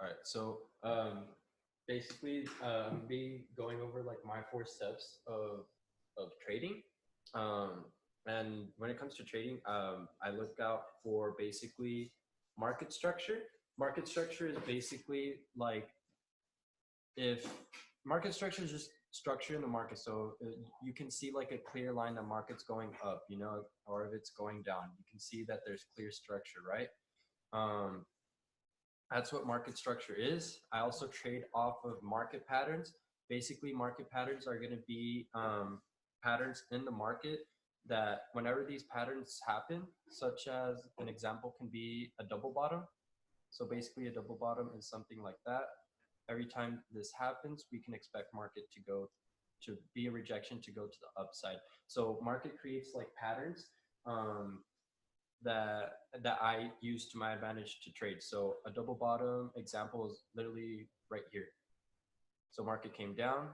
All right. So basically, be going over like my 4 steps of trading. Um, and when it comes to trading, I look out for basically market structure. Market structure is basically like if market structure is just structure in the market, so you can see like a clear line that market's going up, you know, or if it's going down, you can see that there's clear structure, right? Um, that's what market structure is. I also trade off of market patterns. Basically, market patterns are going to be patterns in the market that whenever these patterns happen, such as an example can be a double bottom. So basically a double bottom is something like that. Every time this happens, we can expect market to go to be a rejection to go to the upside. So market creates like patterns um, that I use to my advantage to trade. So a double bottom example is literally right here. So market came down,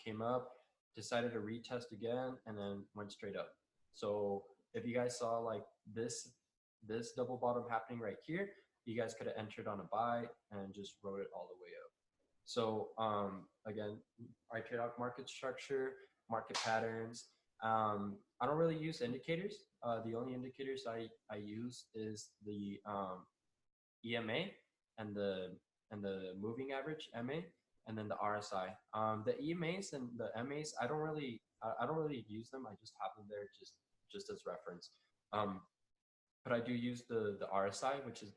came up, decided to retest again, and then went straight up. So if you guys saw like this double bottom happening right here, you guys could have entered on a buy and just rode it all the way up. So again, I trade off market structure, market patterns. I don't really use indicators. The only indicators I use is the EMA and the moving average MA, and then the RSI. The EMAs and the MAs, I don't really use them. I just have them there just as reference. But I do use the RSI, which is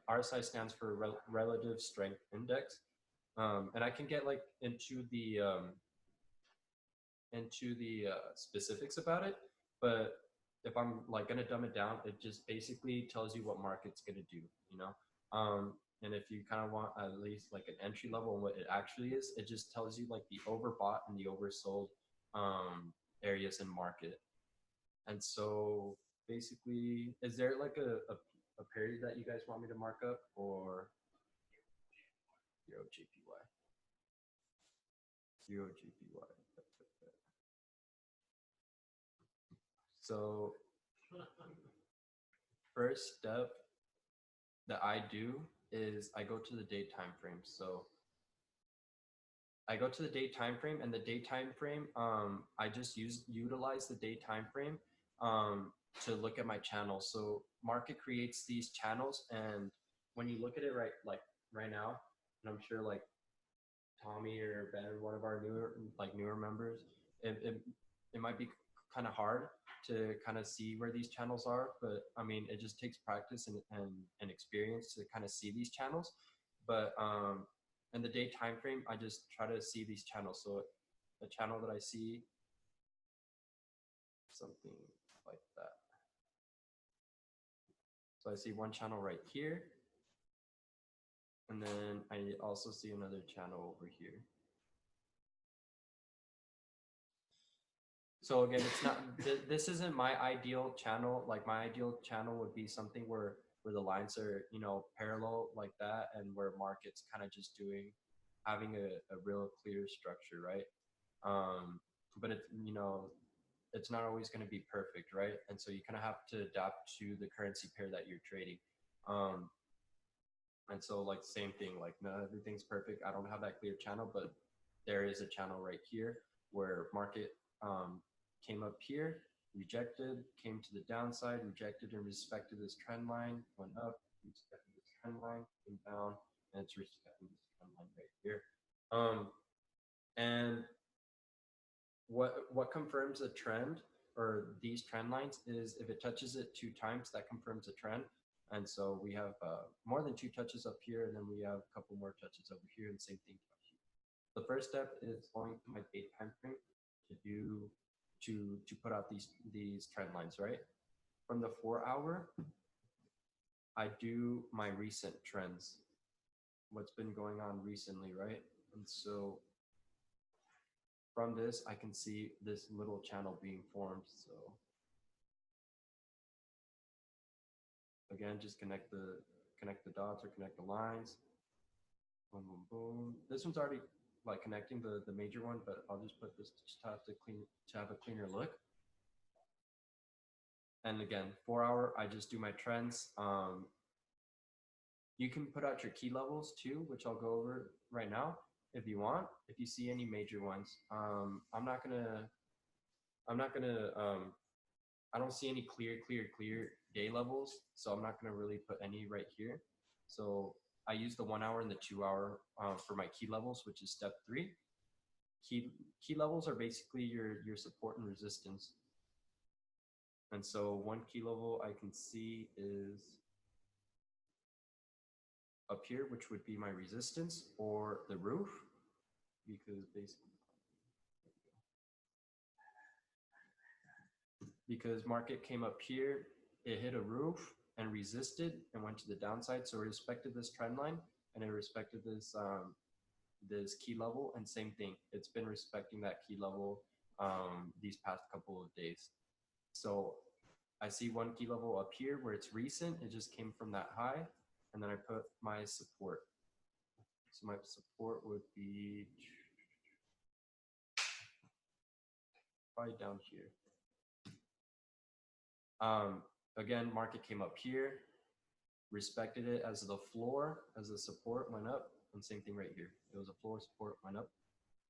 RSI stands for Relative Strength Index, and I can get like into the specifics about it. But if I'm like gonna dumb it down, it just basically tells you what market's gonna do, you know. And if you kind of want at least like an entry level on what it actually is, it just tells you like the overbought and the oversold areas in market. And so basically, is there like a period that you guys want me to mark up, or 0 GPY? 0 GPY. So first step that I do is I go to the day time frame. So I go to the day time frame, and the day time frame, I just utilize the day time frame to look at my channels. So market creates these channels, and when you look at it right now, and I'm sure like Tommy or Ben, one of our newer members, it might be kind of hard to kind of see where these channels are, but I mean it just takes practice and experience to kind of see these channels. But in the day time frame, I just try to see these channels. So the channel that I see, something like that. So I see one channel right here, and then I also see another channel over here. So again, it's not, this isn't my ideal channel. Like my ideal channel would be something where the lines are, you know, parallel like that, and where market's kind of just having a real clear structure, right? But it's, you know, it's not always going to be perfect, right? And so you kind of have to adapt to the currency pair that you're trading. And so like same thing, like not everything's perfect. I don't have that clear channel, but there is a channel right here where market came up here, rejected, came to the downside, rejected and respected this trend line, went up, respected this trend line, came down, and it's respecting this trend line right here. And what confirms a trend, or these trend lines, is if it touches it 2 times, that confirms a trend. And so we have more than 2 touches up here, and then we have a couple more touches over here, and same thing up here. The first step is going to my day time frame to put out these trend lines, right? From the 4-hour, I do my recent trends, what's been going on recently, right? And so from this, I can see this little channel being formed. So again, just connect the dots or connect the lines. Boom, boom, boom. This one's already like connecting the major one, but I'll just put this just to have a cleaner look. And again, 4-hour, I just do my trends. You can put out your key levels too, which I'll go over right now if you want. If you see any major ones, I'm not gonna, I don't see any clear day levels, so I'm not gonna really put any right here. So I use the 1 hour and the 2 hour for my key levels, which is step 3. Key levels are basically your support and resistance. And so one key level I can see is up here, which would be my resistance or the roof, because market came up here, it hit a roof and resisted and went to the downside. So it respected this trend line and it respected this this key level, and same thing, it's been respecting that key level these past couple of days. So I see one key level up here where it's recent, it just came from that high, and then I put my support. So my support would be probably down here. Again, market came up here, respected it as the floor, as the support went up, and same thing right here. It was a floor, support went up,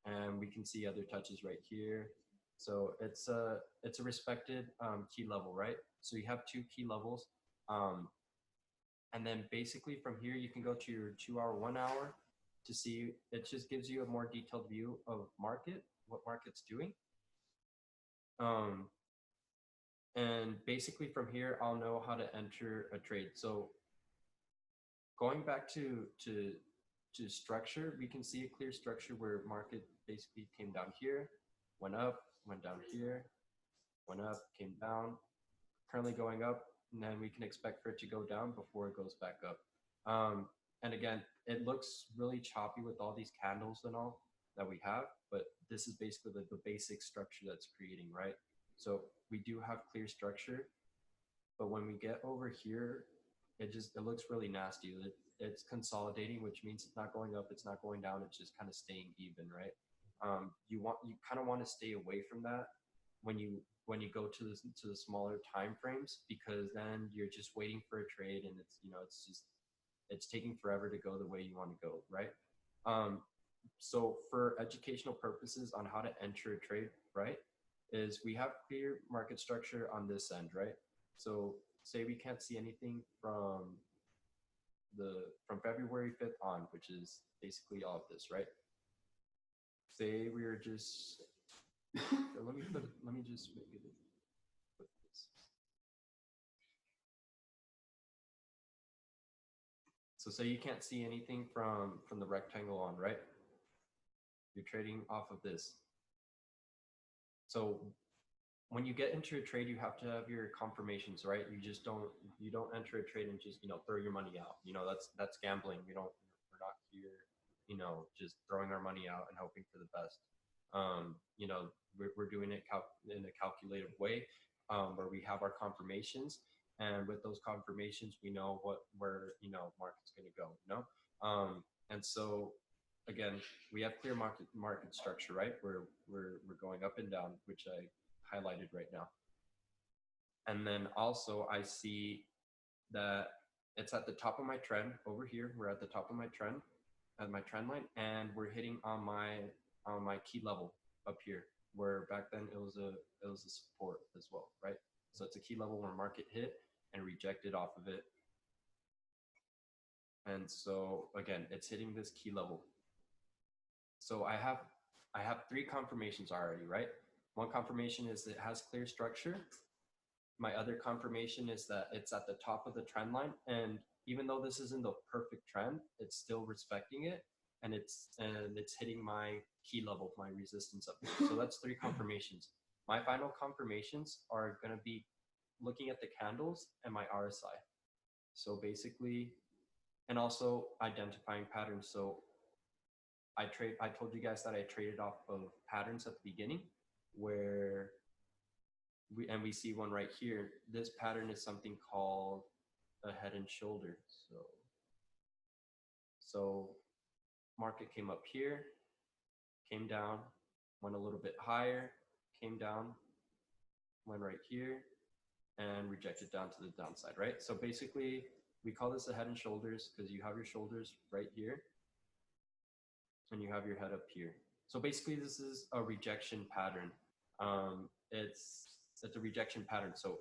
and we can see other touches right here. So it's a respected key level, right? So you have 2 key levels, and then basically from here you can go to your 2 hour, 1 hour to see. It just gives you a more detailed view of market, what market's doing. And basically from here, I'll know how to enter a trade. So going back to structure, we can see a clear structure where market basically came down here, went up, went down here, went up, came down, currently going up, and then we can expect for it to go down before it goes back up. And again, it looks really choppy with all these candles and all that we have, but this is basically the basic structure that's creating, right? So we do have clear structure, but when we get over here, it looks really nasty. It's consolidating, which means it's not going up, it's not going down, it's just kind of staying even, right? You kind of want to stay away from that when you go to the smaller time frames, because then you're just waiting for a trade, and it's taking forever to go the way you want to go, right? So for educational purposes on how to enter a trade, right, is we have clear market structure on this end, right? So say we can't see anything from February 5th on, which is basically all of this, right? Say we are just let me just make it put this. So say you can't see anything from the rectangle on, right? You're trading off of this. So when you get into a trade, you have to have your confirmations, right? You don't enter a trade and just, throw your money out. That's gambling. We're not here, just throwing our money out and hoping for the best. We're doing it in a calculated way, where we have our confirmations, and with those confirmations, we know where market's going to go. And so again, we have clear market structure, right? We're going up and down, which I highlighted right now. And then also I see that it's at the top of my trend over here. We're at the top of my trend, at my trend line, and we're hitting on my key level up here, where back then it was a support as well, right? So it's a key level where market hit and rejected off of it. And so again, it's hitting this key level. So I have 3 confirmations already, right? One confirmation is it has clear structure. My other confirmation is that it's at the top of the trend line, and even though this isn't the perfect trend, it's still respecting it, and it's hitting my key level, my resistance up there. So that's 3 confirmations. My final confirmations are going to be looking at the candles and my RSI. So basically, and also identifying patterns. So I told you guys that I traded off of patterns at the beginning, where we see one right here. This pattern is something called a head and shoulder. So market came up here, came down, went a little bit higher, came down, went right here, and rejected down to the downside, right? So basically We call this a head and shoulders because you have your shoulders right here and you have your head up here. So basically this is a rejection pattern. It's a rejection pattern. So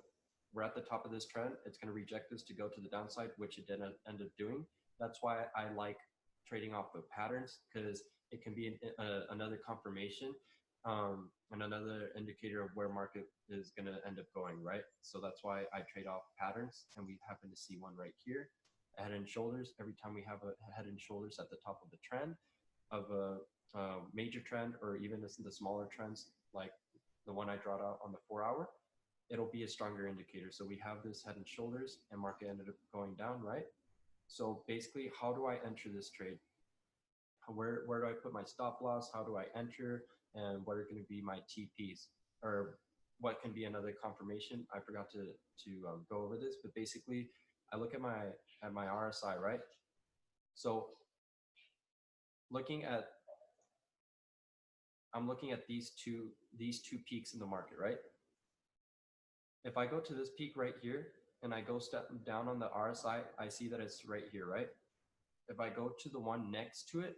we're at the top of this trend. It's going to reject us to go to the downside, which it didn't end up doing. That's why I like trading off of patterns, because it can be another confirmation and another indicator of where market is going to end up going, right? So that's why I trade off patterns, and we happen to see one right here, a head and shoulders. Every time we have a head and shoulders at the top of the trend, of a major trend, or even the smaller trends, like the one I draw out on the 4-hour, it'll be a stronger indicator. So we have this head and shoulders, and market ended up going down, right? So basically, how do I enter this trade? Where do I put my stop loss? How do I enter? And what are going to be my TPs? Or what can be another confirmation? I forgot to go over this, but basically, I look at my RSI, right? So I'm looking at these two peaks in the market, right? If I go to this peak right here and I go step down on the RSI, I see that it's right here, right? If I go to the one next to it,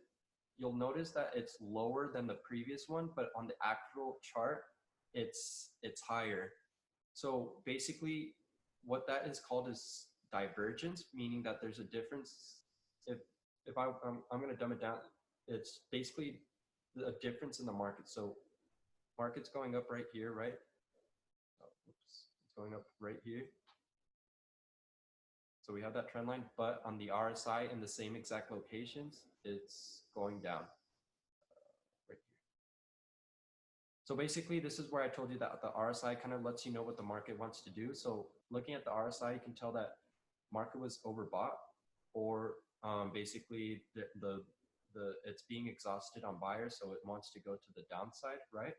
you'll notice that it's lower than the previous one, but on the actual chart, it's higher. So basically, what that is called is divergence, meaning that there's a difference. If I'm going to dumb it down, it's basically a difference in the market. So market's going up right here, right? Oh, oops, it's going up right here. So we have that trend line, but on the RSI in the same exact locations, it's going down right here. So basically, this is where I told you that the RSI kind of lets you know what the market wants to do. So looking at the RSI, you can tell that market was overbought, or basically it's being exhausted on buyers, so it wants to go to the downside, right?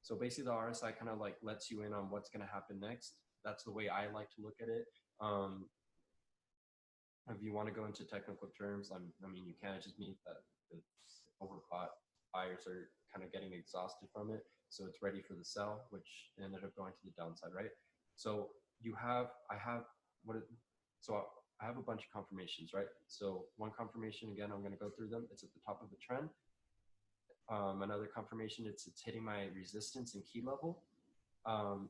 So basically, the RSI kind of like lets you in on what's going to happen next. That's the way I like to look at it. If you want to go into technical terms, I mean, you can't just mean that the overbought buyers are kind of getting exhausted from it, so it's ready for the sell, which ended up going to the downside, right? So I have a bunch of confirmations, right? So one confirmation, again, I'm going to go through them. It's at the top of the trend. Another confirmation, it's hitting my resistance and key level.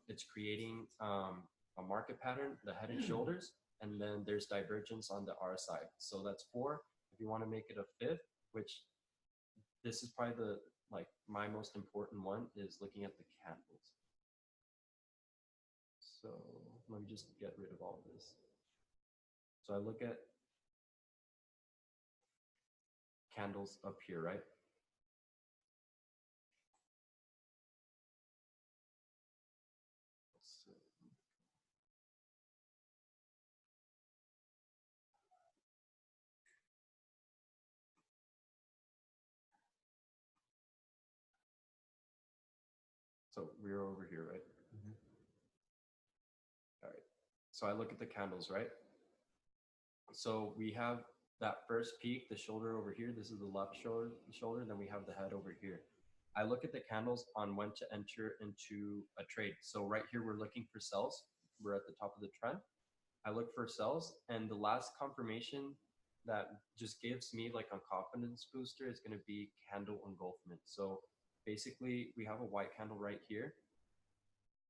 It's creating a market pattern, the head and shoulders, and then there's divergence on the RSI. So that's 4. If you want to make it a 5th, which this is probably my most important one, is looking at the candles. So let me just get rid of all of this. So I look at candles up here, right? So we're over here, right? Mm-hmm. All right. So I look at the candles, right? So we have that first peak, the shoulder over here. This is the left shoulder. Then we have the head over here. I look at the candles on when to enter into a trade. So right here, we're looking for sells. We're at the top of the trend. I look for sells, and the last confirmation that just gives me like a confidence booster is going to be candle engulfment. So basically, we have a white candle right here.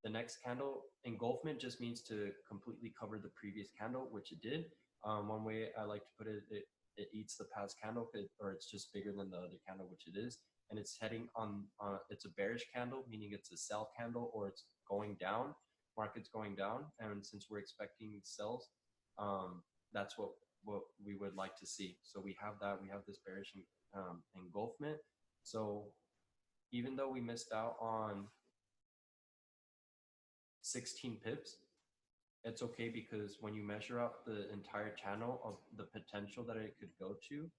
The next candle, engulfment, just means to completely cover the previous candle, which it did. One way I like to put it, it eats the past candle, or it's just bigger than the other candle, which it is. And it's heading on, it's a bearish candle, meaning it's a sell candle, or it's going down, market's going down. And since we're expecting sells, that's what we would like to see. So we have that, we have this bearish engulfment. So even though we missed out on 16 pips, it's okay, because when you measure out the entire channel of the potential that it could go to,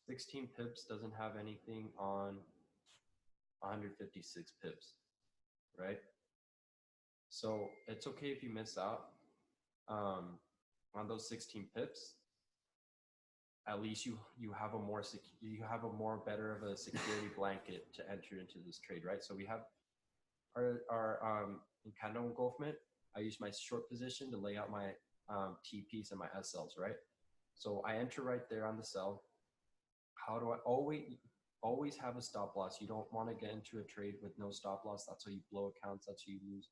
16 pips doesn't have anything on 156 pips, right? So it's okay if you miss out on those 16 pips. At least you have a more better of a security blanket to enter into this trade, right? So we have our candle engulfment. I use my short position to lay out my TPs and my SLs, right? So I enter right there on the sell. How do I always have a stop loss? You don't want to get into a trade with no stop loss. That's how you blow accounts. That's how you lose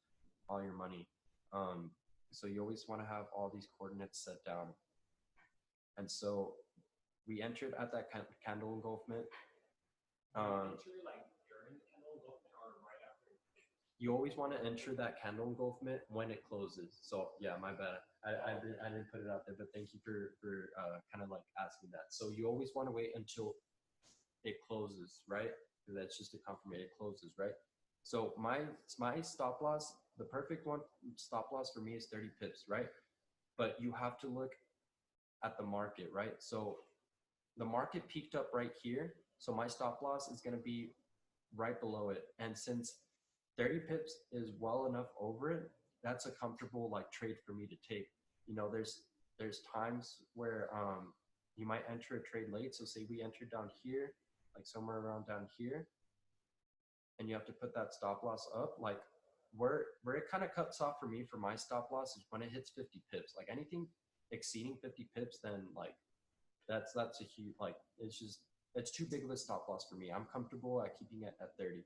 all your money. So you always want to have all these coordinates set down. And so we entered at that candle engulfment. You always want to enter that candle engulfment when it closes. So yeah, my bad. I didn't put it out there, but thank you for kind of like asking that. So you always want to wait until it closes, right? That's just a confirmation. It closes, right? So my stop loss, the perfect one stop loss for me is 30 pips, right? But you have to look at the market, right? So the market peaked up right here. So my stop loss is going to be right below it. And since 30 pips is well enough over it, that's a comfortable like trade for me to take. You know, there's times where you might enter a trade late. So say we entered down here, like somewhere around down here, and you have to put that stop loss up. Like where it kind of cuts off for me for my stop loss is when it hits 50 pips. Like anything exceeding 50 pips, then like that's a huge, like it's too big of a stop loss for me. I'm comfortable at keeping it at 30.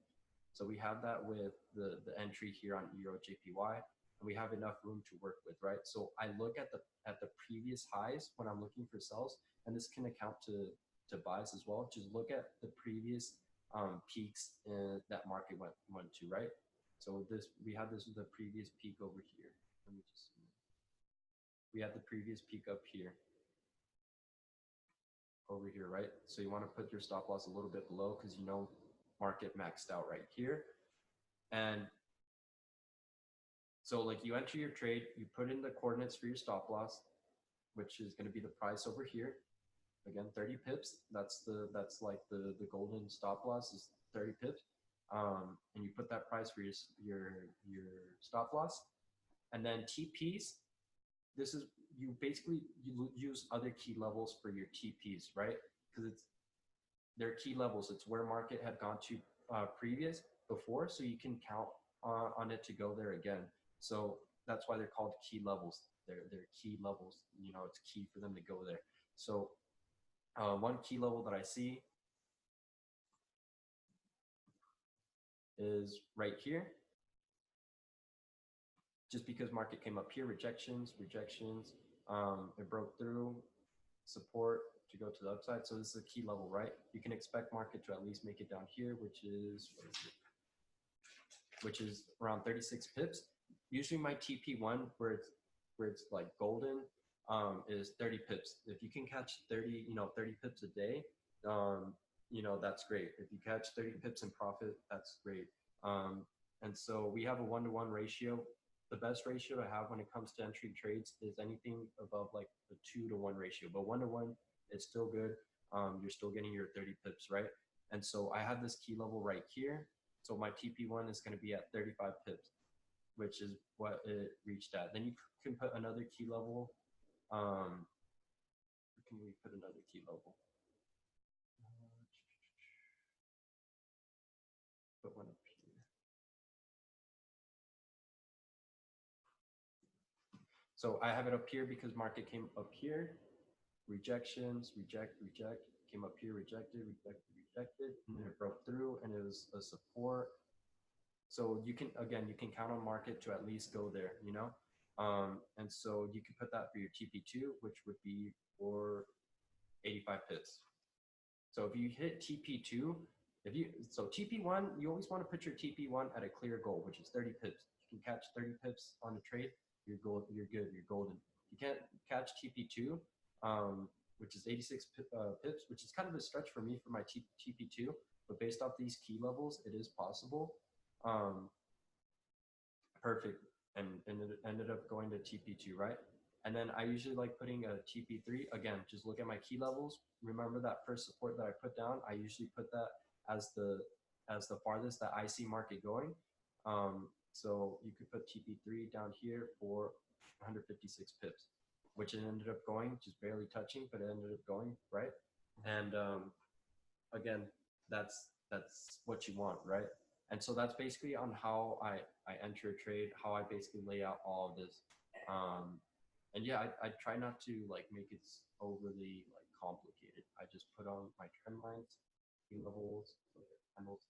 So we have that with the entry here on Euro JPY, and we have enough room to work with, right? So I look at the previous highs when I'm looking for sells, and this can account to buys as well. Just look at the previous peaks that market went to, right? So we had the previous peak over here. Let me just see. We had the previous peak up here. Over here, right? So you want to put your stop loss a little bit below because you know market maxed out right here. And so like you enter your trade, you put in the coordinates for your stop loss, which is going to be the price over here. Again, 30 pips. That's like the golden stop loss is 30 pips. And you put that price for your stop loss. And then TPs, this is you use other key levels for your TPs, right? Because they're key levels. It's where market had gone to before, so you can count on it to go there again. So that's why they're called key levels. They're key levels. You know, it's key for them to go there. So one key level that I see is right here. Just because market came up here, rejections, it broke through, support to go to the upside. So this is a key level, right? You can expect market to at least make it down here, which is around 36 pips. Usually my TP1 where it's like golden is 30 pips. If you can catch 30 pips a day, that's great. If you catch 30 pips in profit, that's great. And so we have a 1-to-1 ratio. The best ratio to have when it comes to entering trades is anything above like a 2-to-1 ratio, but 1-to-1 is still good. You're still getting your 30 pips, right? And so I have this key level right here. So my TP1 is going to be at 35 pips, which is what it reached at. Then you can put another key level. Can we put another key level? Put one up here. So I have it up here because market came up here. Rejections, reject, came up here, rejected, and then it broke through and it was a support. So you can count on market to at least go there, you know? And so you can put that for your TP2, which would be for 85 pips. So if you hit TP2, TP1, you always want to put your TP1 at a clear goal, which is 30 pips. You can catch 30 pips on a trade, you're good, you're golden. You can't catch TP2, which is 86 pips, which is kind of a stretch for me for my TP2, but based off these key levels, it is possible. Perfect, and it ended up going to TP2, right? And then I usually like putting a TP3. Again, just look at my key levels. Remember that first support that I put down? I usually put that as the farthest that I see market going. So you could put TP3 down here for 156 pips, which it ended up going, just barely touching, but it ended up going, right? And again, that's what you want, right? And so that's basically on how I enter a trade, how I basically lay out all of this. And yeah, I try not to like make it overly like complicated. I just put on my trend lines, key levels, handles,